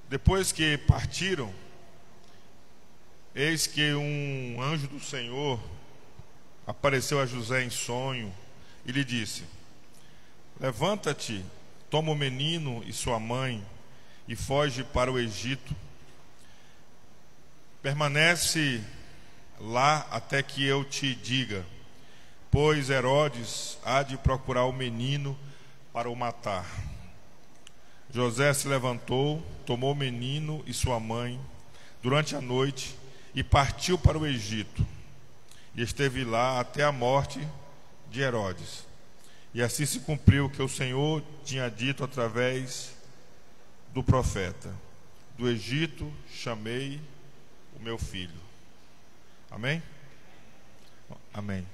Depois que partiram, eis que um anjo do Senhor apareceu a José em sonho e lhe disse: levanta-te, toma o menino e sua mãe e foge para o Egito. Permanece lá até que eu te diga, pois Herodes há de procurar o menino para o matar. José se levantou, tomou o menino e sua mãe durante a noite e partiu para o Egito. E esteve lá até a morte de Herodes. E assim se cumpriu o que o Senhor tinha dito através do profeta: do Egito chamei o meu filho. Amém? Amém.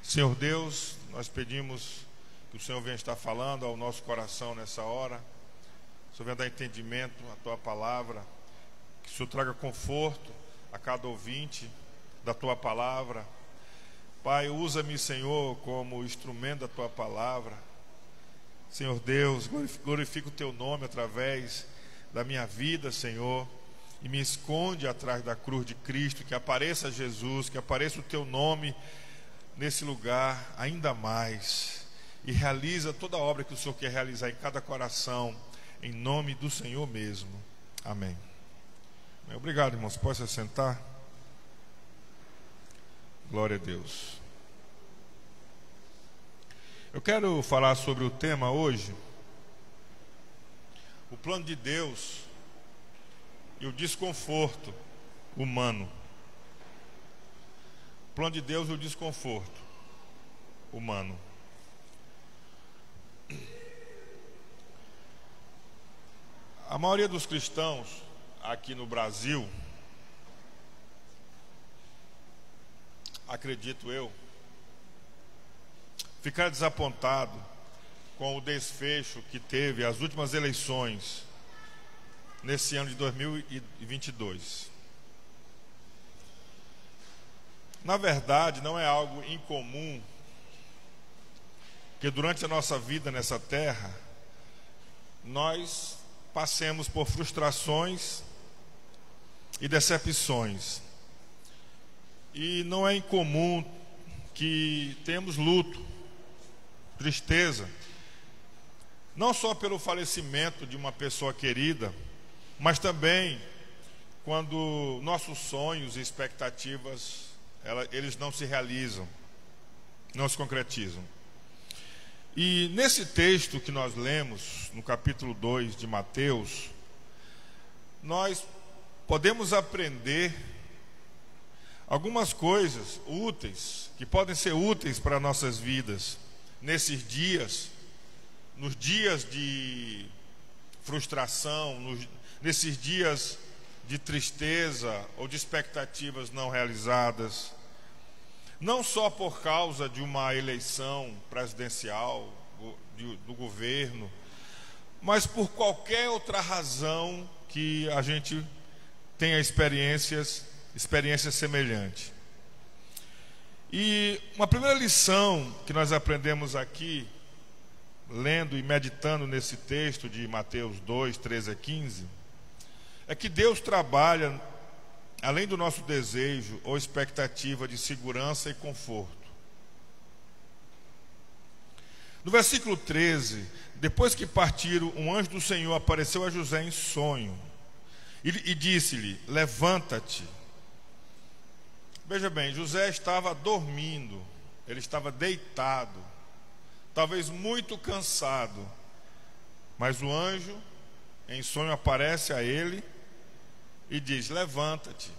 Senhor Deus, nós pedimos que o Senhor venha estar falando ao nosso coração nessa hora. Que o Senhor venha dar entendimento à Tua palavra. Que o Senhor traga conforto a cada ouvinte da Tua palavra. Pai, usa-me, Senhor, como instrumento da Tua palavra. Senhor Deus, glorifica o Teu nome através da minha vida, Senhor. E me esconde atrás da cruz de Cristo. Que apareça Jesus, que apareça o Teu nome nesse lugar ainda mais. E realiza toda a obra que o Senhor quer realizar em cada coração, em nome do Senhor mesmo. Amém. Obrigado, irmãos. Pode se sentar. Glória a Deus. Eu quero falar sobre o tema hoje: o plano de Deus e o desconforto humano. O plano de Deus e o desconforto humano. A maioria dos cristãos aqui no Brasil, acredito eu, ficar desapontado com o desfecho que teve as últimas eleições nesse ano de 2022. Na verdade, não é algo incomum que durante a nossa vida nessa terra nós passemos por frustrações e decepções. E não é incomum que temos luto, tristeza, não só pelo falecimento de uma pessoa querida, mas também quando nossos sonhos e expectativas, eles não se realizam, não se concretizam. E nesse texto que nós lemos, no capítulo 2 de Mateus, nós podemos aprender algumas coisas úteis, que podem ser úteis para nossas vidas, nesses dias, nos dias de frustração, nesses dias de tristeza ou de expectativas não realizadas. Não só por causa de uma eleição presidencial, do governo, mas por qualquer outra razão que a gente tenha experiências semelhantes. E uma primeira lição que nós aprendemos aqui, lendo e meditando nesse texto de Mateus 2, 13 a 15, é que Deus trabalha além do nosso desejo ou expectativa de segurança e conforto. No versículo 13, depois que partiram, um anjo do Senhor apareceu a José em sonho e disse-lhe: levanta-te. Veja bem, José estava dormindo, ele estava deitado, talvez muito cansado, mas o anjo em sonho aparece a ele e diz: levanta-te,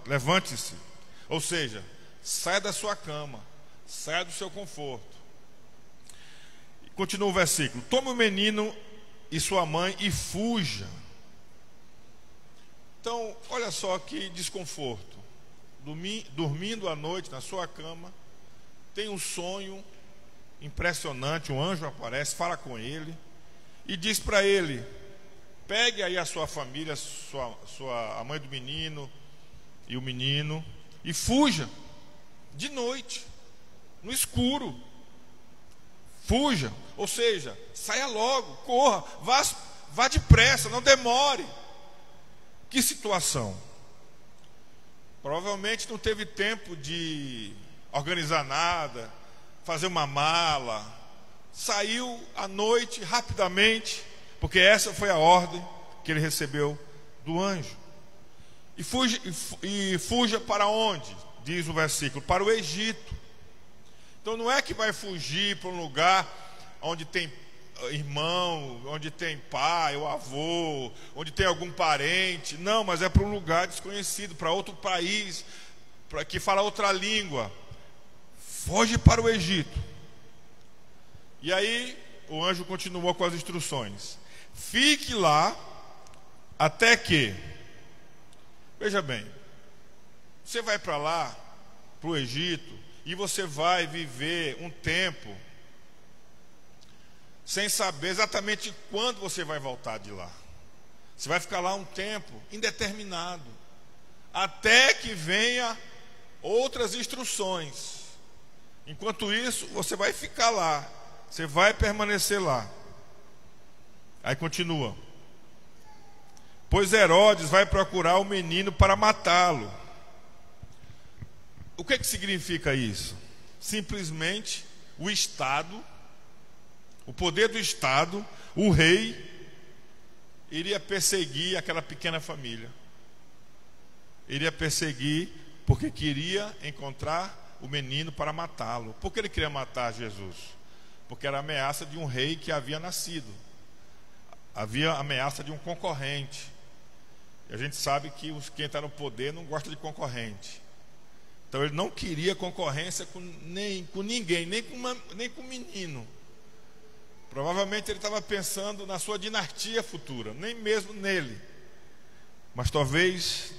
levante-se. Ou seja, saia da sua cama, saia do seu conforto. Continua o versículo: tome o menino e sua mãe e fuja. Então, olha só que desconforto. Dormindo à noite na sua cama, tem um sonho impressionante, um anjo aparece, fala com ele e diz para ele: pegue aí a sua família, a mãe do menino e o menino, e fuja de noite, no escuro. Fuja, ou seja, saia logo, corra, vá depressa, não demore. Que situação. Provavelmente não teve tempo de organizar nada, fazer uma mala. Saiu à noite, rapidamente, porque essa foi a ordem que ele recebeu do anjo. E fuja para onde? Diz o versículo, para o Egito. Então não é que vai fugir para um lugar onde tem irmão, onde tem pai ou avô, onde tem algum parente. Não, mas é para um lugar desconhecido, para outro país, para que fala outra língua. Foge para o Egito. E aí o anjo continuou com as instruções. Fique lá até que, veja bem, você vai para lá, para o Egito, e você vai viver um tempo sem saber exatamente quando você vai voltar de lá. Você vai ficar lá um tempo indeterminado, até que venha outras instruções. Enquanto isso, você vai ficar lá, você vai permanecer lá. Aí continua. Pois Herodes vai procurar o menino para matá-lo. O que significa isso? Simplesmente o Estado, o poder do Estado, o rei, iria perseguir aquela pequena família. Iria perseguir porque queria encontrar o menino para matá-lo. Por que ele queria matar Jesus? Porque era a ameaça de um rei que havia nascido. Havia a ameaça de um concorrente. E a gente sabe que quem está no poder não gosta de concorrente. Então ele não queria concorrência com ninguém, nem com o menino. Provavelmente ele estava pensando na sua dinastia futura, nem mesmo nele, mas talvez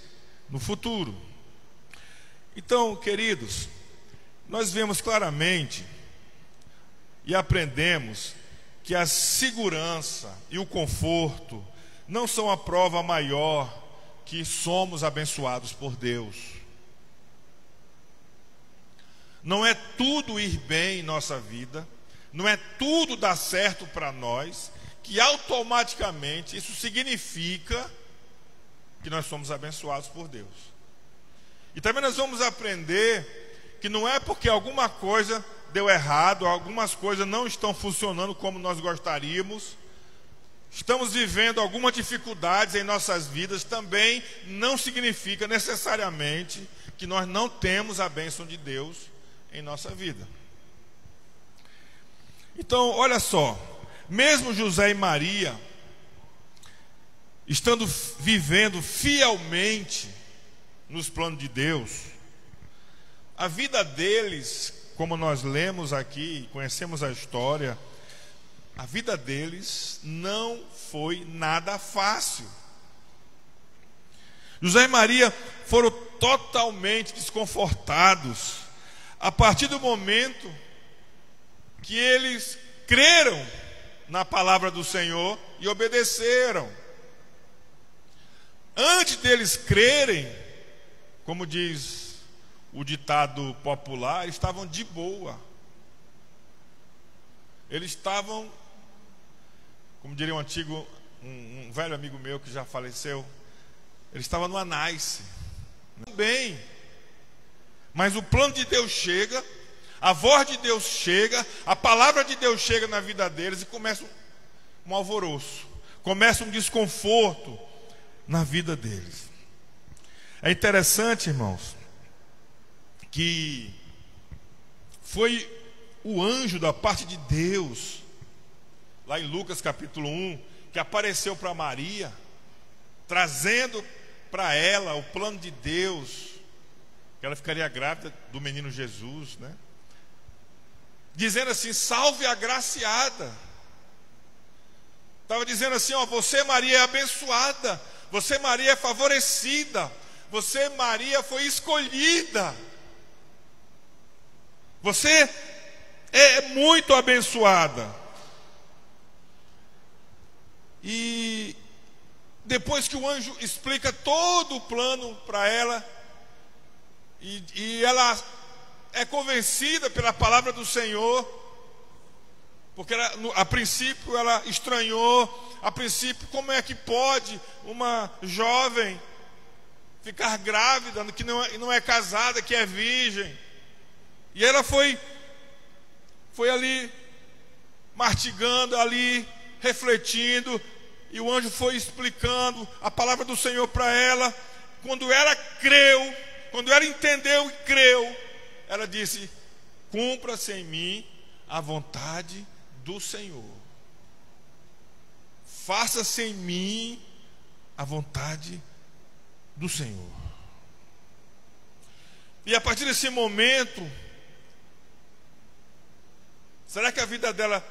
no futuro. Então, queridos, nós vemos claramente e aprendemos que a segurança e o conforto não são a prova maior que somos abençoados por Deus. Não é tudo ir bem em nossa vida, não é tudo dar certo para nós, que automaticamente isso significa que nós somos abençoados por Deus. E também nós vamos aprender que não é porque alguma coisa deu errado, algumas coisas não estão funcionando como nós gostaríamos, estamos vivendo algumas dificuldades em nossas vidas, também não significa necessariamente que nós não temos a bênção de Deus em nossa vida. Então, olha só, mesmo José e Maria, estando vivendo fielmente nos planos de Deus, a vida deles, como nós lemos aqui, conhecemos a história, a vida deles não foi nada fácil. José e Maria foram totalmente desconfortados a partir do momento que eles creram na palavra do Senhor e obedeceram. Antes deles crerem, como diz o ditado popular, eles estavam de boa. Eles estavam, como diria um velho amigo meu que já faleceu, eles estavam no anais. Bem, mas o plano de Deus chega, a voz de Deus chega, a palavra de Deus chega na vida deles e começa um alvoroço, começa um desconforto na vida deles. É interessante, irmãos, que foi o anjo da parte de Deus, lá em Lucas capítulo 1, que apareceu para Maria, trazendo para ela o plano de Deus, que ela ficaria grávida do menino Jesus, né? Dizendo assim: salve a agraciada. Estava dizendo assim: ó, você Maria é abençoada, você Maria é favorecida, você Maria foi escolhida, você é muito abençoada. E depois que o anjo explica todo o plano para ela, e ela é convencida pela palavra do Senhor, Porque a princípio ela estranhou, a princípio, como é que pode uma jovem ficar grávida, que não é casada, que é virgem? E ela foi ali, mastigando ali, refletindo, e o anjo foi explicando a palavra do Senhor para ela. Quando ela creu, quando ela entendeu e creu, ela disse: cumpra-se em mim a vontade do Senhor. Faça-se em mim a vontade do Senhor. E a partir desse momento, será que a vida dela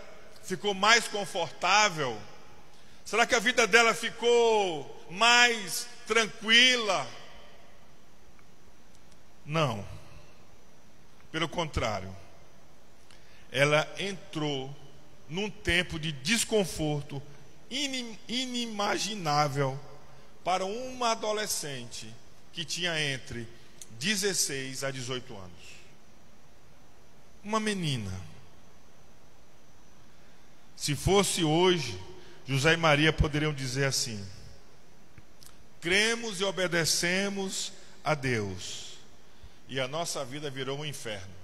ficou mais confortável? Será que a vida dela ficou mais tranquila? Não. Pelo contrário, ela entrou num tempo de desconforto inimaginável para uma adolescente que tinha entre 16 a 18 anos. Uma menina. Se fosse hoje, José e Maria poderiam dizer assim: cremos e obedecemos a Deus, e a nossa vida virou um inferno.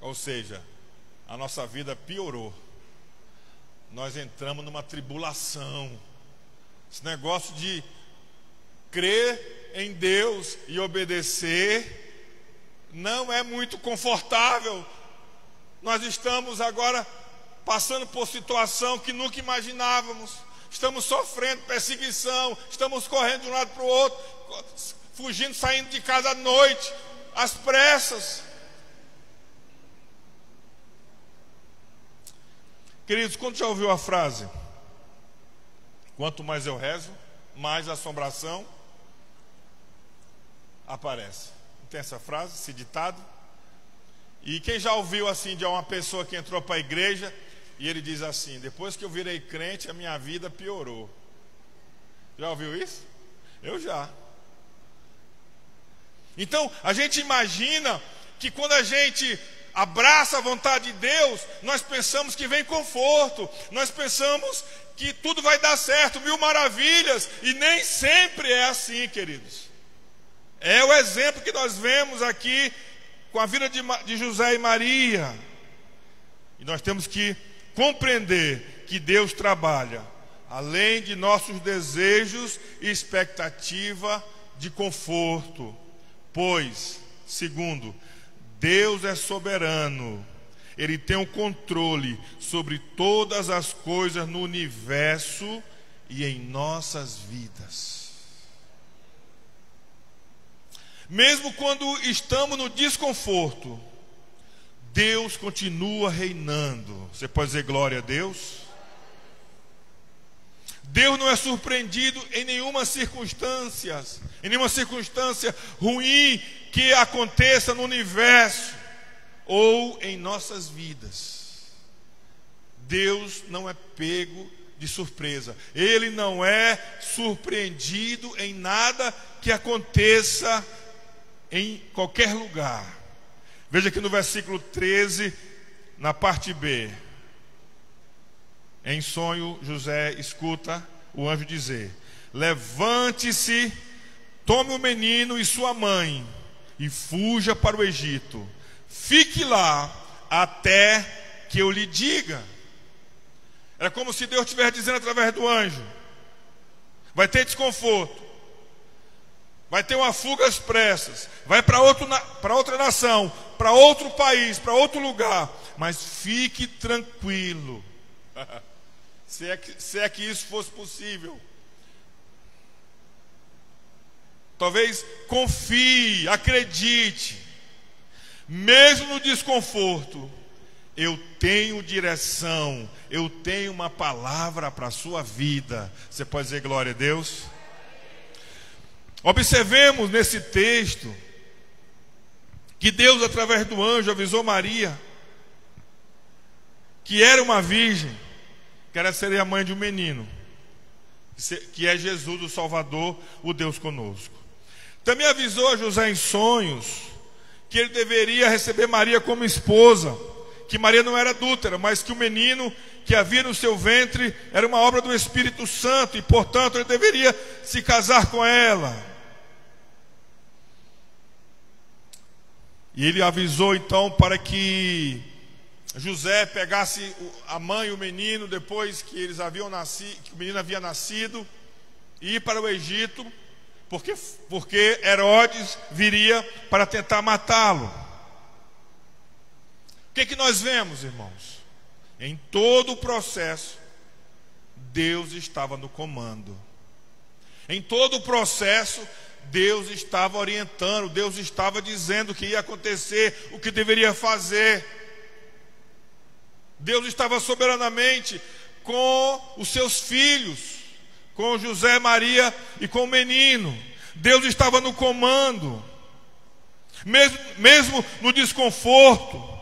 Ou seja, a nossa vida piorou. Nós entramos numa tribulação. Esse negócio de crer em Deus e obedecer não é muito confortável. Nós estamos agora passando por situação que nunca imaginávamos. Estamos sofrendo perseguição, estamos correndo de um lado para o outro, fugindo, saindo de casa à noite, às pressas. Queridos, quando já ouviu a frase: quanto mais eu rezo, mais assombração aparece? Não tem essa frase, esse ditado? E quem já ouviu assim de uma pessoa que entrou para a igreja e ele diz assim: depois que eu virei crente, a minha vida piorou? Já ouviu isso? Eu já. Então, a gente imagina que quando a gente abraça a vontade de Deus, nós pensamos que vem conforto, nós pensamos que tudo vai dar certo, mil maravilhas, e nem sempre é assim, queridos. É o exemplo que nós vemos aqui com a vida de José e Maria. E nós temos que compreender que Deus trabalha além de nossos desejos e expectativa de conforto. Pois, segundo, Deus é soberano. Ele tem o controle sobre todas as coisas no universo e em nossas vidas. Mesmo quando estamos no desconforto, Deus continua reinando. Você pode dizer glória a Deus? Deus não é surpreendido em nenhuma circunstância ruim que aconteça no universo ou em nossas vidas. Deus não é pego de surpresa. Ele não é surpreendido em nada que aconteça em qualquer lugar. Veja aqui no versículo 13, na parte B. Em sonho, José escuta o anjo dizer: levante-se, tome o menino e sua mãe e fuja para o Egito. Fique lá até que eu lhe diga. É como se Deus estivesse dizendo através do anjo: vai ter desconforto, vai ter uma fuga às pressas, vai para outra nação, para outro país, para outro lugar, mas fique tranquilo. Se é que isso fosse possível. Talvez confie, acredite. Mesmo no desconforto, eu tenho direção, eu tenho uma palavra para a sua vida. Você pode dizer glória a Deus? Observemos nesse texto que Deus, através do anjo, avisou Maria que era uma virgem, que ela seria a mãe de um menino, que é Jesus, o Salvador, o Deus conosco. Também avisou a José em sonhos que ele deveria receber Maria como esposa, que Maria não era adúltera, mas que o menino que havia no seu ventre era uma obra do Espírito Santo, e portanto ele deveria se casar com ela. E ele avisou então para que José pegasse a mãe e o menino, depois que eles haviam nascido, que o menino havia nascido, e ir para o Egito, porque Herodes viria para tentar matá-lo. O que nós vemos, irmãos? Em todo o processo, Deus estava no comando. Em todo o processo, Deus estava orientando, Deus estava dizendo o que ia acontecer, o que deveria fazer. Deus estava soberanamente com os seus filhos, com José, Maria e com o menino. Deus estava no comando, mesmo no desconforto.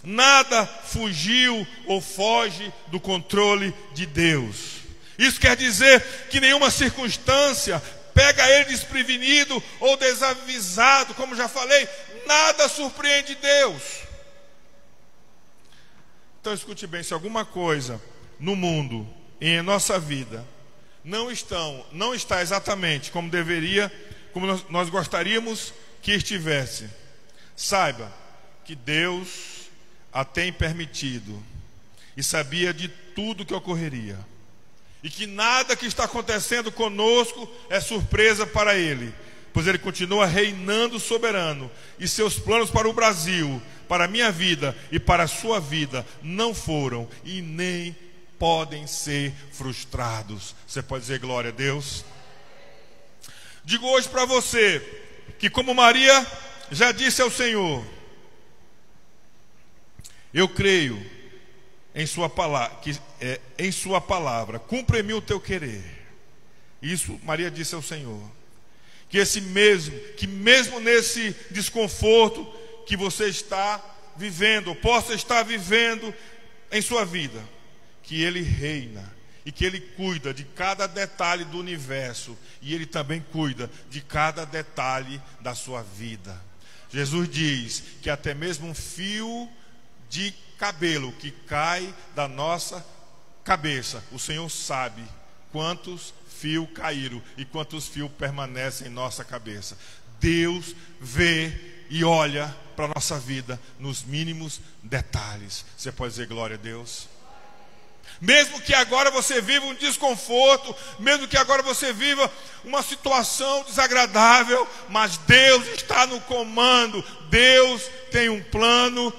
Nada fugiu ou foge do controle de Deus. Isso quer dizer que nenhuma circunstância pega ele desprevenido ou desavisado, como já falei. Nada surpreende Deus. Então escute bem, se alguma coisa no mundo e em nossa vida não está exatamente como deveria, como nós gostaríamos que estivesse, saiba que Deus a tem permitido e sabia de tudo que ocorreria, e que nada que está acontecendo conosco é surpresa para Ele, pois Ele continua reinando soberano, e seus planos para o Brasil, para a minha vida e para a sua vida não foram e nem podem ser frustrados. Você pode dizer glória a Deus? Digo hoje para você que, como Maria já disse ao Senhor, eu creio em sua palavra, em sua palavra, cumpra em mim o teu querer. Isso Maria disse ao Senhor. Que mesmo nesse desconforto que você está vivendo, ou possa estar vivendo em sua vida, que Ele reina e que Ele cuida de cada detalhe do universo, e Ele também cuida de cada detalhe da sua vida. Jesus diz que até mesmo um fio de cabelo que cai da nossa cabeça, o Senhor sabe quantos fios caíram e quantos fios permanecem em nossa cabeça. Deus vê e olha para a nossa vida nos mínimos detalhes. Você pode dizer glória a Deus? Mesmo que agora você viva um desconforto, mesmo que agora você viva uma situação desagradável, mas Deus está no comando. Deus tem um plano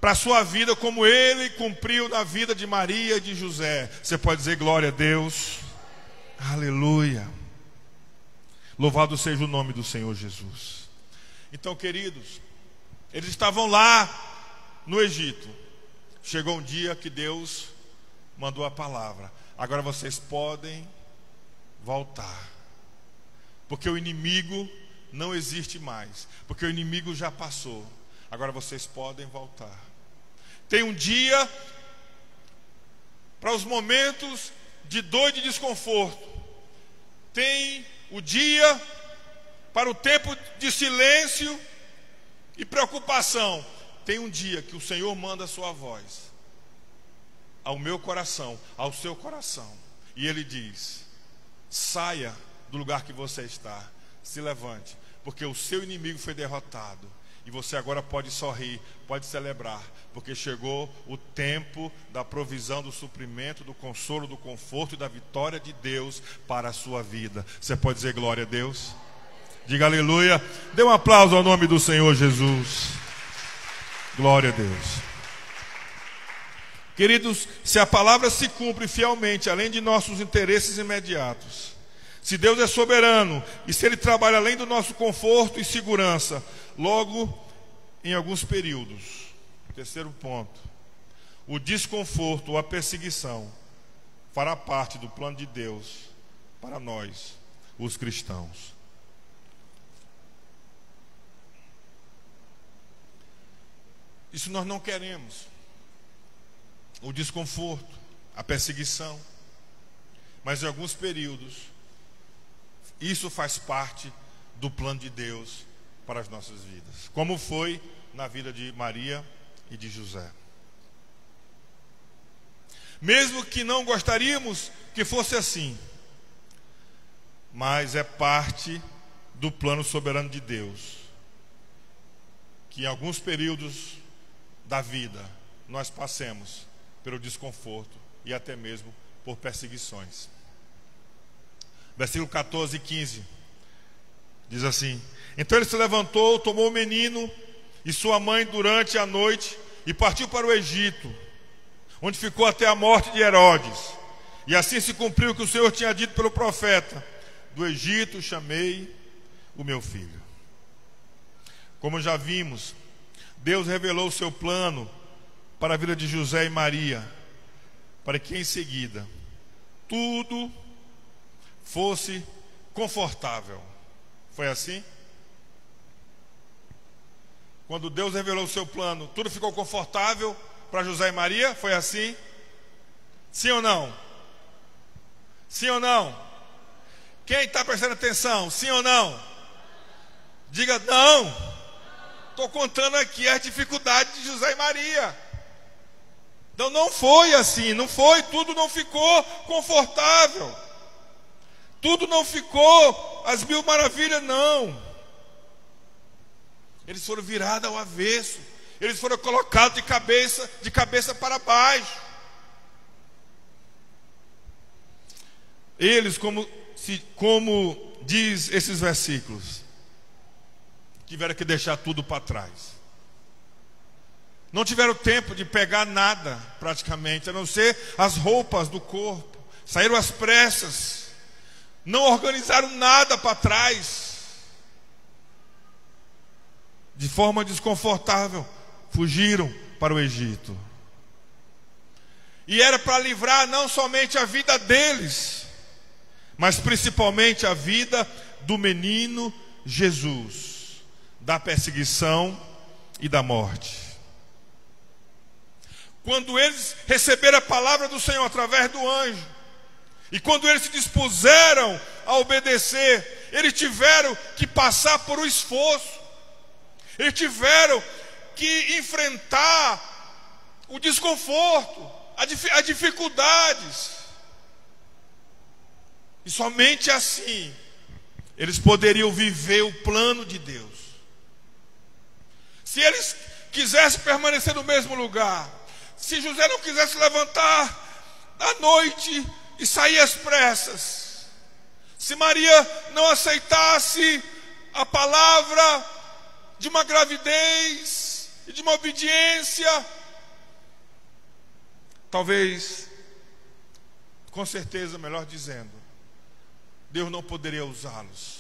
para a sua vida, como Ele cumpriu na vida de Maria e de José. Você pode dizer glória a Deus? Aleluia. Louvado seja o nome do Senhor Jesus. Então, queridos, eles estavam lá no Egito. Chegou um dia que Deus mandou a palavra: agora vocês podem voltar, porque o inimigo não existe mais, porque o inimigo já passou. Agora vocês podem voltar. Tem um dia para os momentos de dor e de desconforto. Tem o dia para o tempo de silêncio e preocupação. Tem um dia que o Senhor manda a sua voz ao meu coração, ao seu coração, e Ele diz: saia do lugar que você está, se levante, porque o seu inimigo foi derrotado, e você agora pode sorrir, pode celebrar, porque chegou o tempo da provisão, do suprimento, do consolo, do conforto e da vitória de Deus para a sua vida. Você pode dizer glória a Deus? Diga aleluia. Dê um aplauso ao nome do Senhor Jesus. Glória a Deus. Queridos, se a palavra se cumpre fielmente, além de nossos interesses imediatos, se Deus é soberano e se Ele trabalha além do nosso conforto e segurança, logo em alguns períodos, terceiro ponto, o desconforto ou a perseguição fará parte do plano de Deus para nós, os cristãos. Isso nós não queremos. O desconforto, a perseguição. Mas em alguns períodos, isso faz parte do plano de Deus para as nossas vidas, como foi na vida de Maria e de José. Mesmo que não gostaríamos que fosse assim, mas é parte do plano soberano de Deus, que em alguns períodos da vida nós passemos pelo desconforto e até mesmo por perseguições. Versículo 14 e 15 diz assim: então ele se levantou, tomou o menino e sua mãe durante a noite e partiu para o Egito, onde ficou até a morte de Herodes. E assim se cumpriu o que o Senhor tinha dito pelo profeta: do Egito chamei o meu filho. Como já vimos, Deus revelou o seu plano para a vida de José e Maria, para que em seguida tudo fosse confortável. Foi assim? Quando Deus revelou o seu plano, tudo ficou confortável para José e Maria? Foi assim? Sim ou não? Sim ou não? Quem está prestando atenção? Sim ou não? Diga não. Estou contando aqui as dificuldades de José e Maria. Então não foi assim, não foi, tudo não ficou confortável. Tudo não ficou às mil maravilhas, não. Eles foram virados ao avesso. Eles foram colocados de cabeça para baixo. Eles, como diz esses versículos, tiveram que deixar tudo para trás. Não tiveram tempo de pegar nada, praticamente, a não ser as roupas do corpo. Saíram às pressas. Não organizaram nada para trás. De forma desconfortável, fugiram para o Egito. E era para livrar não somente a vida deles, mas principalmente a vida do menino Jesus, da perseguição e da morte. Quando eles receberam a palavra do Senhor através do anjo, e quando eles se dispuseram a obedecer, eles tiveram que passar por um esforço. Eles tiveram que enfrentar o desconforto, as dificuldades. E somente assim eles poderiam viver o plano de Deus. Se eles quisessem permanecer no mesmo lugar, se José não quisesse levantar à noite e sair às pressas, se Maria não aceitasse a palavra de uma gravidez e de uma obediência, talvez, com certeza, melhor dizendo, Deus não poderia usá-los.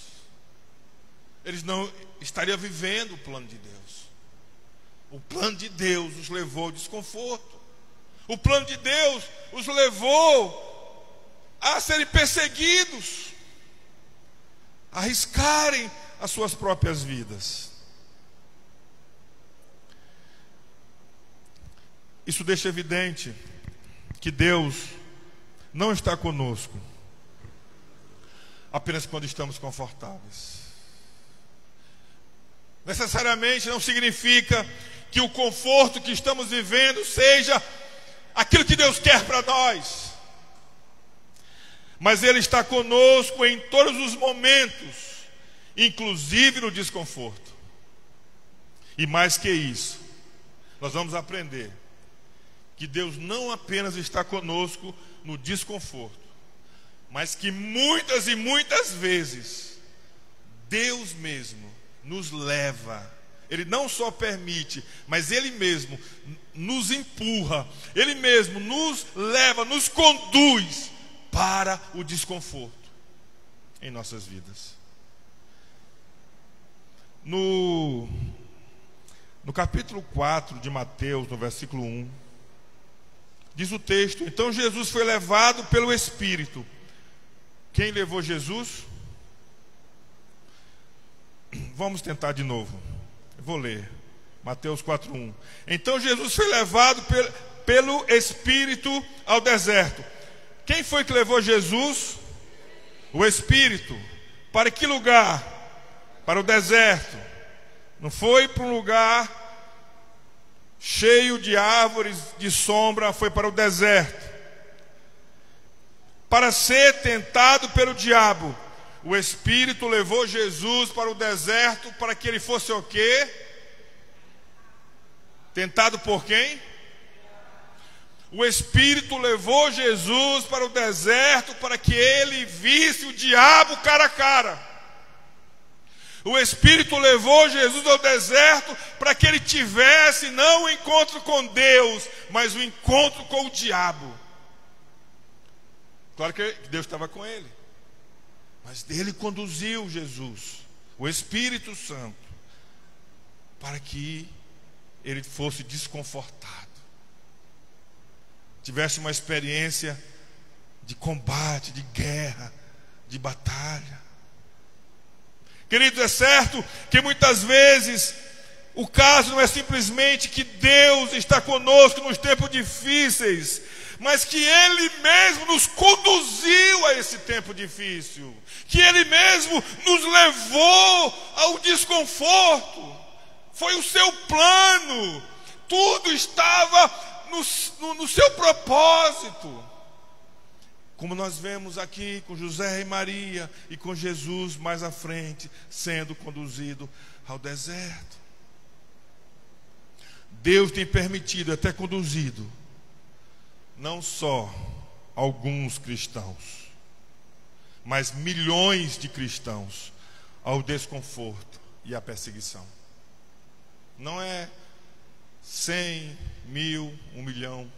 Eles não estariam vivendo o plano de Deus. O plano de Deus os levou ao desconforto. O plano de Deus os levou a serem perseguidos, a arriscarem as suas próprias vidas. Isso deixa evidente que Deus não está conosco apenas quando estamos confortáveis. Necessariamente não significa que o conforto que estamos vivendo seja aquilo que Deus quer para nós. Mas Ele está conosco em todos os momentos, inclusive no desconforto. E mais que isso, nós vamos aprender que Deus não apenas está conosco no desconforto, mas que muitas e muitas vezes Deus mesmo nos leva. Ele não só permite, mas Ele mesmo nos empurra, Ele mesmo nos leva, nos conduz para o desconforto em nossas vidas. No capítulo 4 de Mateus, no versículo 1, diz o texto: então Jesus foi levado pelo Espírito. Quem levou Jesus? Vamos tentar de novo. Eu vou ler. Mateus 4:1. Então Jesus foi levado pelo Espírito ao deserto. Quem foi que levou Jesus? O Espírito. Para que lugar? para o deserto. Não foi para um lugar cheio de árvores de sombra, foi para o deserto. Para ser tentado pelo diabo. O Espírito levou Jesus para o deserto para que ele fosse o quê? Tentado por quem? O Espírito levou Jesus para o deserto para que ele visse o diabo cara a cara. O Espírito levou Jesus ao deserto para que ele tivesse não o encontro com Deus, mas o encontro com o diabo. Claro que Deus estava com ele, mas ele conduziu Jesus, o Espírito Santo, para que ele fosse desconfortado, tivesse uma experiência de combate, de guerra, de batalha. Queridos, é certo que muitas vezes o caso não é simplesmente que Deus está conosco nos tempos difíceis, mas que Ele mesmo nos conduziu a esse tempo difícil, que Ele mesmo nos levou ao desconforto. Foi o seu plano, tudo estava no seu propósito. Como nós vemos aqui com José e Maria e com Jesus mais à frente, sendo conduzido ao deserto. Deus tem permitido, até conduzido, não só alguns cristãos, mas milhões de cristãos ao desconforto e à perseguição. Não é 100, 1000, 1 milhão,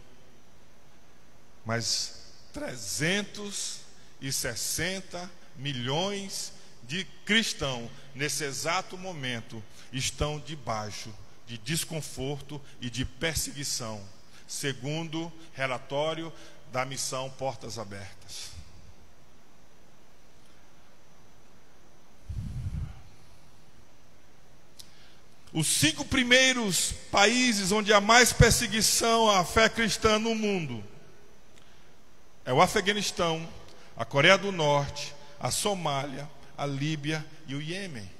mas 360 milhões de cristãos, nesse exato momento, estão debaixo de desconforto e de perseguição, segundo relatório da missão Portas Abertas. Os 5 primeiros países onde há mais perseguição à fé cristã no mundo é o Afeganistão, a Coreia do Norte, a Somália, a Líbia e o Iêmen.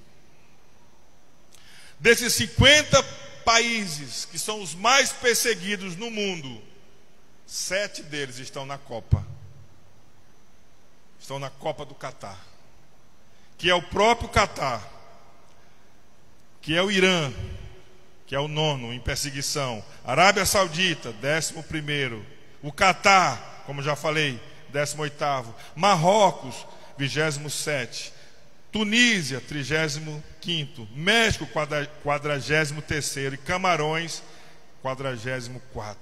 Desses 50 países que são os mais perseguidos no mundo, 7 deles estão na Copa. Estão na Copa do Catar, que é o próprio Catar, que é o Irã, que é o 9º em perseguição, Arábia Saudita, 11º, o Catar, como já falei, 18º, Marrocos, 27º, Tunísia, 35º, México, 43º e Camarões, 44º.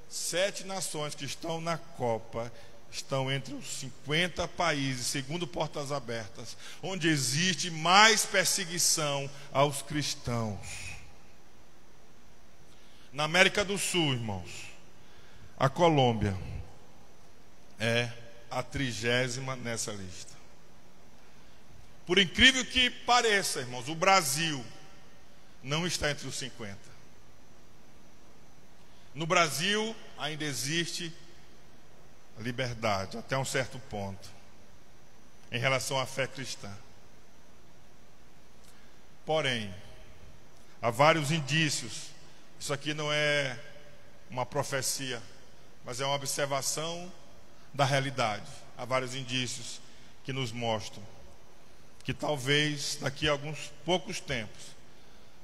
7 nações que estão na Copa estão entre os 50 países, segundo Portas Abertas, onde existe mais perseguição aos cristãos. Na América do Sul, irmãos, a Colômbia é a 30ª nessa lista. Por incrível que pareça, irmãos, o Brasil não está entre os 50. No Brasil ainda existe liberdade, até um certo ponto, em relação à fé cristã. Porém, há vários indícios, isso aqui não é uma profecia, mas é uma observação da realidade. Há vários indícios que nos mostram que talvez daqui a alguns poucos tempos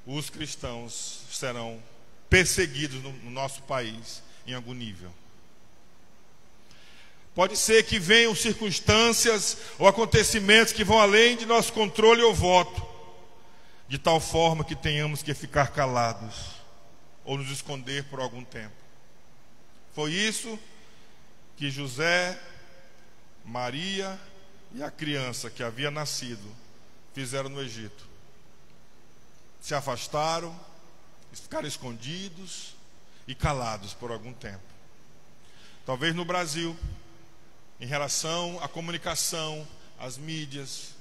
os cristãos serão perseguidos no nosso país em algum nível. Pode ser que venham circunstâncias ou acontecimentos que vão além de nosso controle ou voto, de tal forma que tenhamos que ficar calados ou nos esconder por algum tempo. Foi isso que José, Maria e a criança que havia nascido fizeram no Egito. Se afastaram, ficaram escondidos e calados por algum tempo. Talvez no Brasil, em relação à comunicação, às mídias,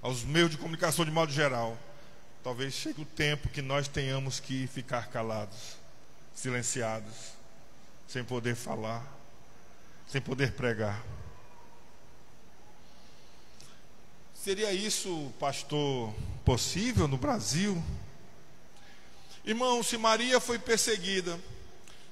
aos meios de comunicação de modo geral, talvez chegue o tempo que nós tenhamos que ficar calados, silenciados, sem poder falar, sem poder pregar. Seria isso, pastor, possível no Brasil? Irmão, se Maria foi perseguida,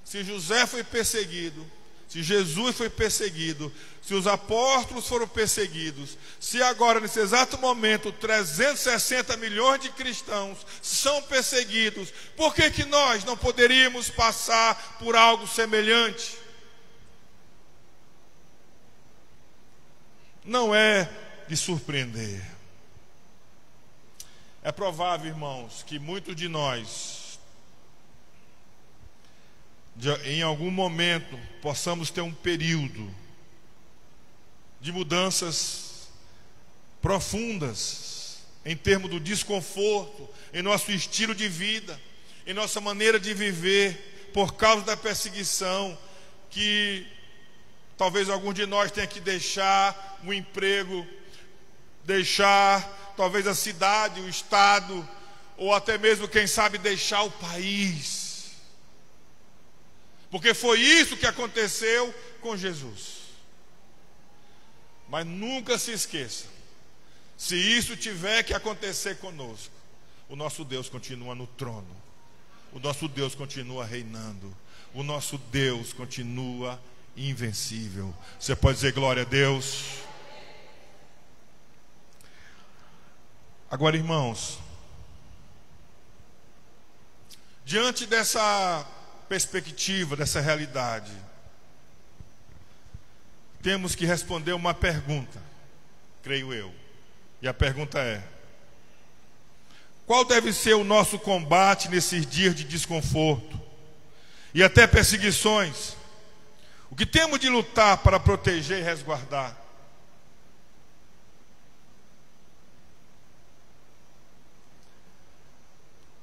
se José foi perseguido, se Jesus foi perseguido, se os apóstolos foram perseguidos, se agora, nesse exato momento, 360 milhões de cristãos são perseguidos, por que que nós não poderíamos passar por algo semelhante? Não é de surpreender. É provável, irmãos, que muitos de nós, em algum momento, possamos ter um período de mudanças profundas em termos do desconforto, em nosso estilo de vida, em nossa maneira de viver, por causa da perseguição, que talvez algum de nós tenha que deixar um emprego, deixar talvez a cidade, o estado, ou até mesmo, quem sabe, deixar o país. Porque foi isso que aconteceu com Jesus. Mas nunca se esqueça, se isso tiver que acontecer conosco, o nosso Deus continua no trono, o nosso Deus continua reinando, o nosso Deus continua invencível. Você pode dizer glória a Deus? Agora, irmãos, diante dessa perspectiva, dessa realidade, temos que responder uma pergunta, creio eu. E a pergunta é: qual deve ser o nosso combate nesses dias de desconforto e até perseguições? O que temos de lutar para proteger e resguardar?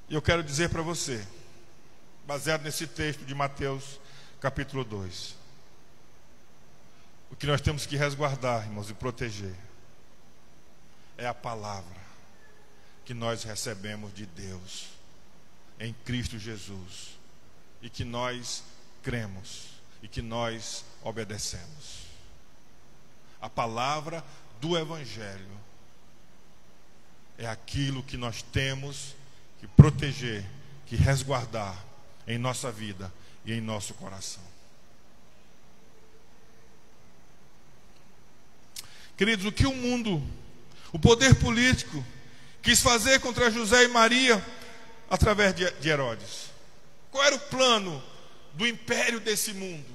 E eu quero dizer para você, baseado nesse texto de Mateus capítulo 2, o que nós temos que resguardar, irmãos, e proteger é a palavra que nós recebemos de Deus em Cristo Jesus, e que nós cremos e que nós obedecemos. A palavra do Evangelho é aquilo que nós temos que proteger, que resguardar em nossa vida e em nosso coração. Queridos, o que o mundo, o poder político, quis fazer contra José e Maria através de Herodes? Qual era o plano do império desse mundo?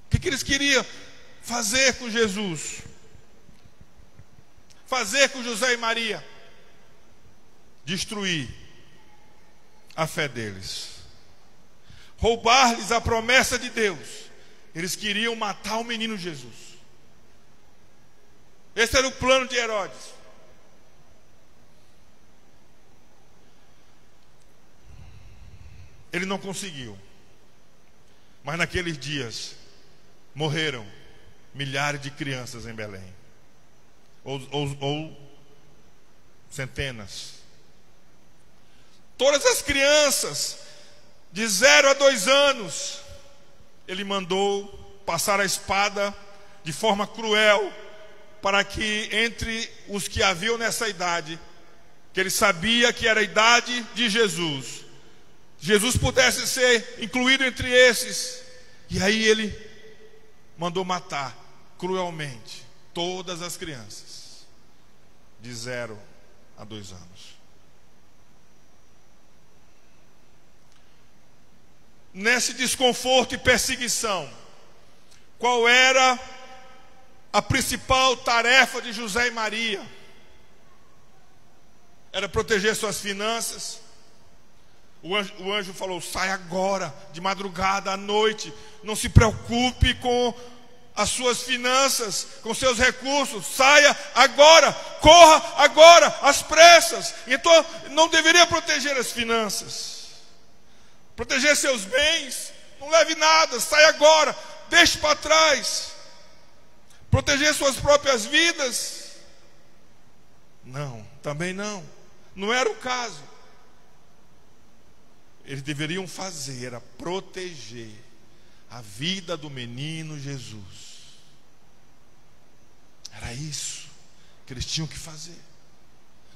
O que eles queriam fazer com Jesus? Fazer com José e Maria? Destruir a fé deles, roubar-lhes a promessa de Deus. Eles queriam matar o menino Jesus. Esse era o plano de Herodes. Ele não conseguiu. Mas naqueles dias morreram milhares de crianças em Belém, ou centenas. Todas as crianças de 0 a 2 anos, ele mandou passar a espada de forma cruel, para que entre os que haviam nessa idade, que ele sabia que era a idade de Jesus, Jesus pudesse ser incluído entre esses. E aí ele mandou matar cruelmente todas as crianças de 0 a 2 anos. Nesse desconforto e perseguição, qual era a principal tarefa de José e Maria? Era proteger suas finanças. O anjo falou: sai agora, de madrugada, à noite. Não se preocupe com as suas finanças, com seus recursos. Saia agora, corra agora, às pressas. Então não deveria proteger as finanças, proteger seus bens. Não leve nada, sai agora, deixe para trás. Proteger suas próprias vidas? Não, também não. Não era o caso. Eles deveriam fazer, era proteger a vida do menino Jesus. Era isso que eles tinham que fazer.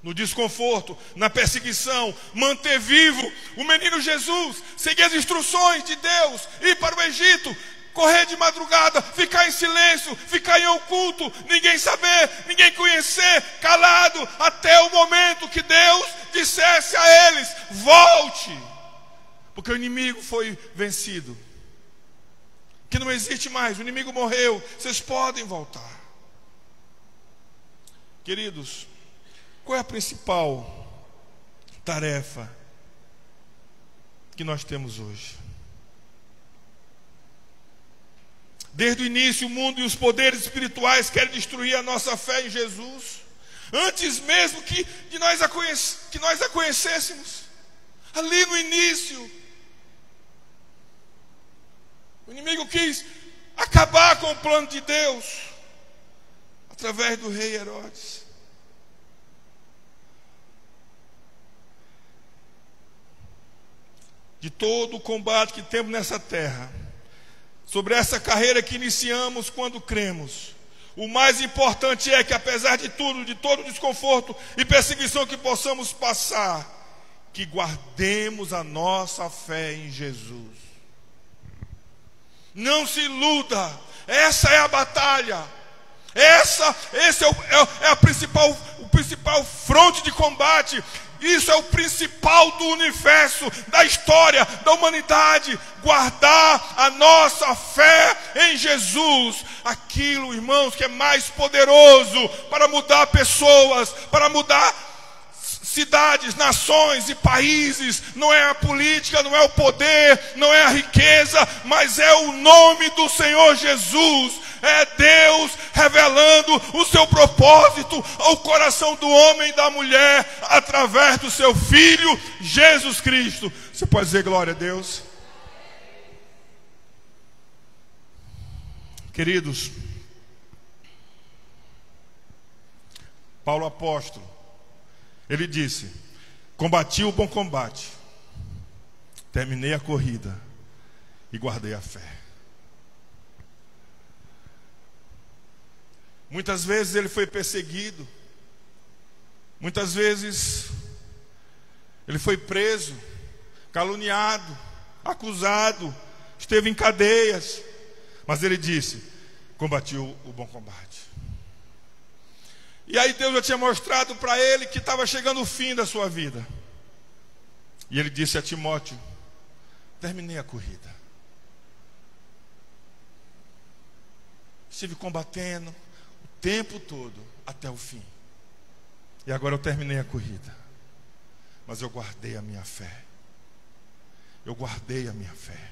No desconforto, na perseguição, manter vivo o menino Jesus, seguir as instruções de Deus, ir para o Egito, correr de madrugada, ficar em silêncio, ficar em oculto, ninguém saber, ninguém conhecer, calado, até o momento que Deus dissesse a eles: volte, porque o inimigo foi vencido, que não existe mais, o inimigo morreu, vocês podem voltar. Queridos, qual é a principal tarefa que nós temos hoje? Desde o início, o mundo e os poderes espirituais querem destruir a nossa fé em Jesus, antes mesmo que nós a conhecêssemos. Ali no início, o inimigo quis acabar com o plano de Deus através do rei Herodes. De todo o combate que temos nessa terra, sobre essa carreira que iniciamos quando cremos, o mais importante é que, apesar de tudo, de todo o desconforto e perseguição que possamos passar, que guardemos a nossa fé em Jesus. Não se iluda, essa é a batalha, esse é o principal fronte de combate. Isso é o principal do universo, da história, da humanidade. Guardar a nossa fé em Jesus. Aquilo, irmãos, que é mais poderoso para mudar pessoas, para mudar cidades, nações e países. Não é a política, não é o poder, não é a riqueza, mas é o nome do Senhor Jesus. É Deus revelando o seu propósito ao coração do homem e da mulher através do seu Filho Jesus Cristo. Você pode dizer glória a Deus? Queridos, Paulo apóstolo, ele disse: combati o bom combate, terminei a corrida e guardei a fé. Muitas vezes ele foi perseguido, muitas vezes ele foi preso, caluniado, acusado, esteve em cadeias, mas ele disse: combati o bom combate. E aí Deus já tinha mostrado para ele que estava chegando o fim da sua vida. E ele disse a Timóteo: terminei a corrida. Estive combatendo o tempo todo até o fim. E agora eu terminei a corrida. Mas eu guardei a minha fé. Eu guardei a minha fé.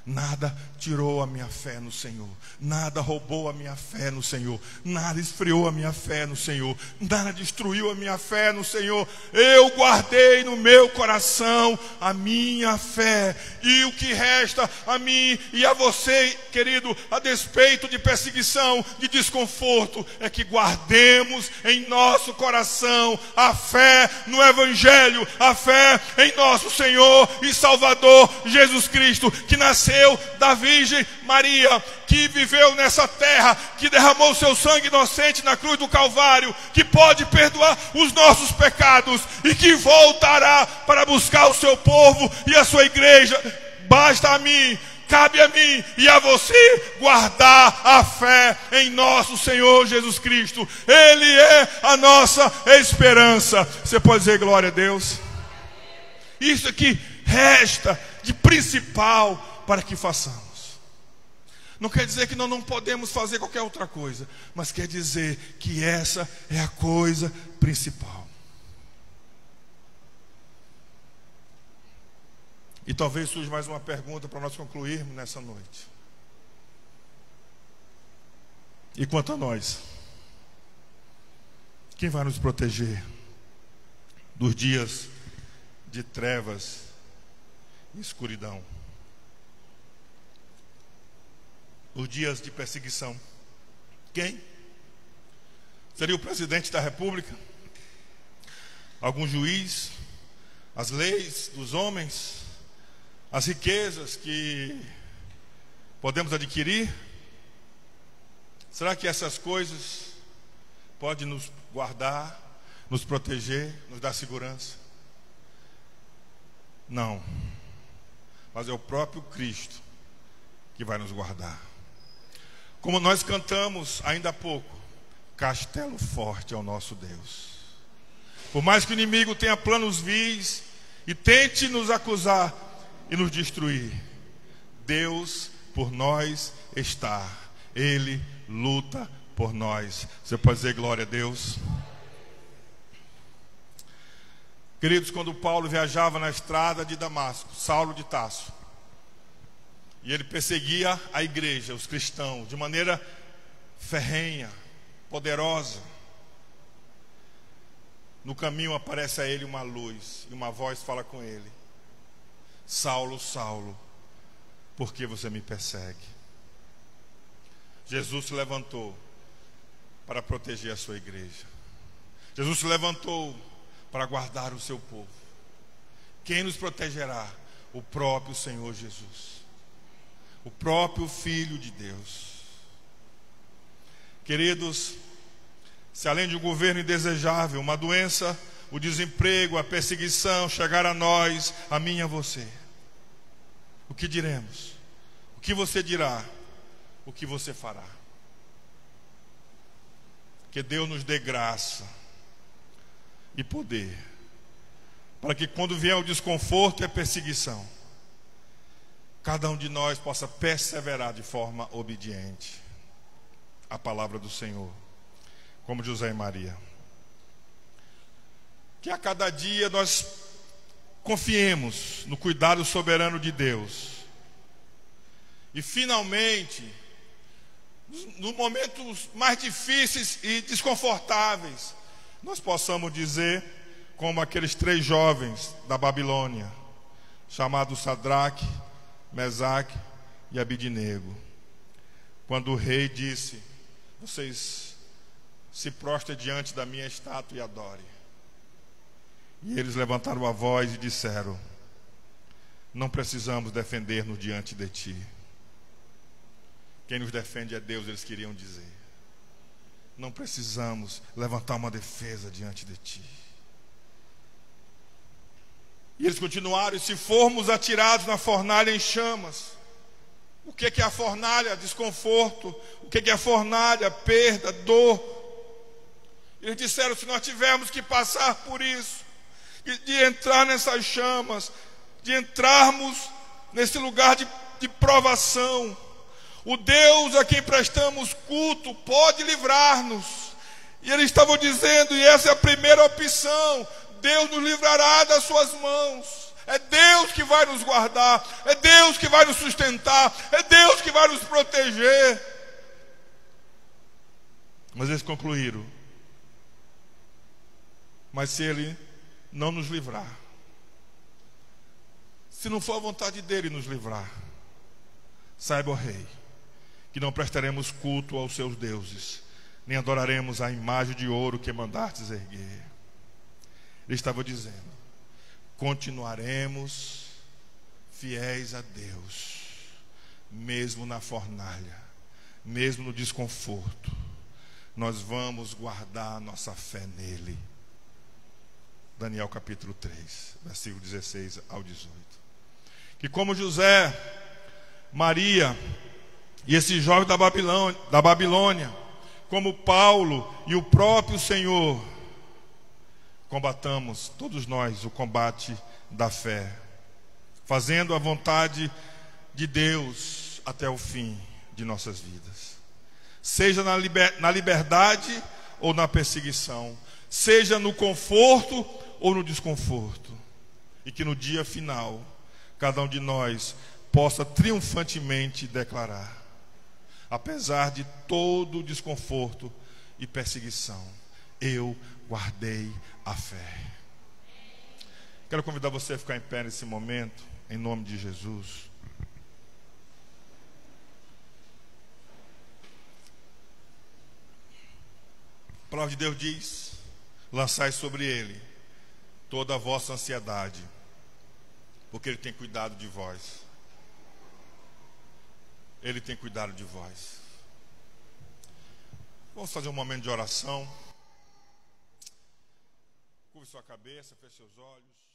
Nada tirou a minha fé no Senhor. Nada roubou a minha fé no Senhor. Nada esfriou a minha fé no Senhor. Nada destruiu a minha fé no Senhor. Eu guardei no meu coração a minha fé. E o que resta a mim e a você, querido, a despeito de perseguição, de desconforto, é que guardemos em nosso coração a fé no Evangelho, a fé em nosso Senhor e Salvador Jesus Cristo, que nasceu da Virgem Maria, que viveu nessa terra, que derramou seu sangue inocente na cruz do Calvário, que pode perdoar os nossos pecados e que voltará para buscar o seu povo e a sua igreja. Basta a mim, cabe a mim e a você guardar a fé em nosso Senhor Jesus Cristo. Ele é a nossa esperança. Você pode dizer glória a Deus? Isso aqui resta de principal para que façamos. Não quer dizer que nós não podemos fazer qualquer outra coisa, mas quer dizer que essa é a coisa principal. E talvez surja mais uma pergunta para nós concluirmos nessa noite. E quanto a nós? Quem vai nos proteger dos dias de trevas e escuridão? Os dias de perseguição? Quem? Seria o presidente da República? Algum juiz? As leis dos homens? As riquezas que podemos adquirir? Será que essas coisas pode nos guardar, nos proteger, nos dar segurança. Não. Mas é o próprio Cristo que vai nos guardar. Como nós cantamos ainda há pouco, castelo forte é o nosso Deus. Por mais que o inimigo tenha planos vis e tente nos acusar e nos destruir, Deus por nós está. Ele luta por nós. Você pode dizer glória a Deus? Queridos, quando Paulo viajava na estrada de Damasco, Saulo de Tarso, e ele perseguia a igreja, os cristãos, de maneira ferrenha, poderosa, no caminho aparece a ele uma luz, e uma voz fala com ele: Saulo, Saulo, por que você me persegue? Jesus se levantou para proteger a sua igreja. Jesus se levantou para guardar o seu povo. Quem nos protegerá? O próprio Senhor Jesus, o próprio Filho de Deus. Queridos, se além de um governo indesejável, uma doença, o desemprego, a perseguição chegar a nós, a mim e a você, o que diremos? O que você dirá? O que você fará? Que Deus nos dê graça e poder, para que quando vier o desconforto e a perseguição, cada um de nós possa perseverar de forma obediente à palavra do Senhor, como José e Maria. Que a cada dia nós confiemos no cuidado soberano de Deus, e finalmente, nos momentos mais difíceis e desconfortáveis, nós possamos dizer, como aqueles 3 jovens da Babilônia, chamados Sadraque, Mesaque e Abidnego, quando o rei disse: vocês se prostrem diante da minha estátua e adorem. E eles levantaram a voz e disseram: não precisamos defender-nos diante de ti. Quem nos defende é Deus, eles queriam dizer. Não precisamos levantar uma defesa diante de ti. E eles continuaram: e se formos atirados na fornalha em chamas? O que é a fornalha? Desconforto. O que é a fornalha? Perda, dor. Eles disseram: se nós tivermos que passar por isso, de entrar nessas chamas, de entrarmos nesse lugar de provação, o Deus a quem prestamos culto pode livrar-nos. E eles estavam dizendo, e essa é a primeira opção: Deus nos livrará das suas mãos. É Deus que vai nos guardar, é Deus que vai nos sustentar, é Deus que vai nos proteger. Mas eles concluíram: mas se Ele não nos livrar, se não for a vontade dEle nos livrar, saiba, ó Rei, que não prestaremos culto aos seus deuses, nem adoraremos a imagem de ouro que mandastes erguer. Ele estava dizendo: continuaremos fiéis a Deus, mesmo na fornalha, mesmo no desconforto. Nós vamos guardar nossa fé nele. Daniel capítulo 3, versículo 16 ao 18. Que como José, Maria e esse jovem da Babilônia, como Paulo e o próprio Senhor, combatamos todos nós o combate da fé, fazendo a vontade de Deus até o fim de nossas vidas, seja na liberdade ou na perseguição, seja no conforto ou no desconforto, e que no dia final cada um de nós possa triunfantemente declarar: apesar de todo o desconforto e perseguição, eu guardei a fé. Quero convidar você a ficar em pé nesse momento, em nome de Jesus. A palavra de Deus diz: lançai sobre Ele toda a vossa ansiedade, porque Ele tem cuidado de vós. Ele tem cuidado de vós. Vamos fazer um momento de oração. Curve sua cabeça, feche seus olhos.